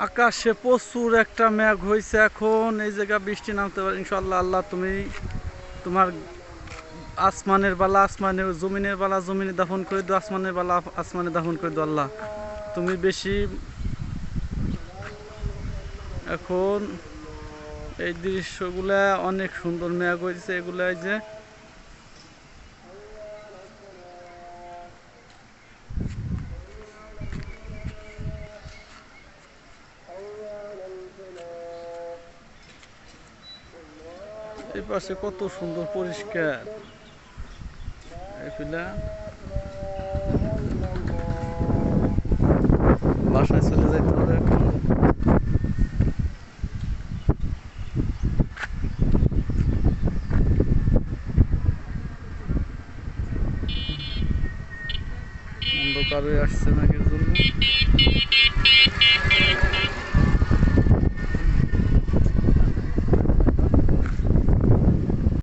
আকাশে প্রচুর একটা মেঘ হয়েছে, এখন এই জায়গা বৃষ্টি নামতে পারে ইনশাল্লাহ। আল্লাহ তুমি তোমার আসমানের বালা আসমানে, জমিনের বালা জমিনে দাফন করে দাও, আসমানের বালা আসমানে দাফন করে দাও আল্লাহ। তুমি বেশি এখন এই দৃশ্যগুলা অনেক সুন্দর মেঘ হয়েছে, এগুলা এই যে এই পাশে কত সুন্দর পরিষ্কার এগুলা। বাসায় চলে যাইতে হবে।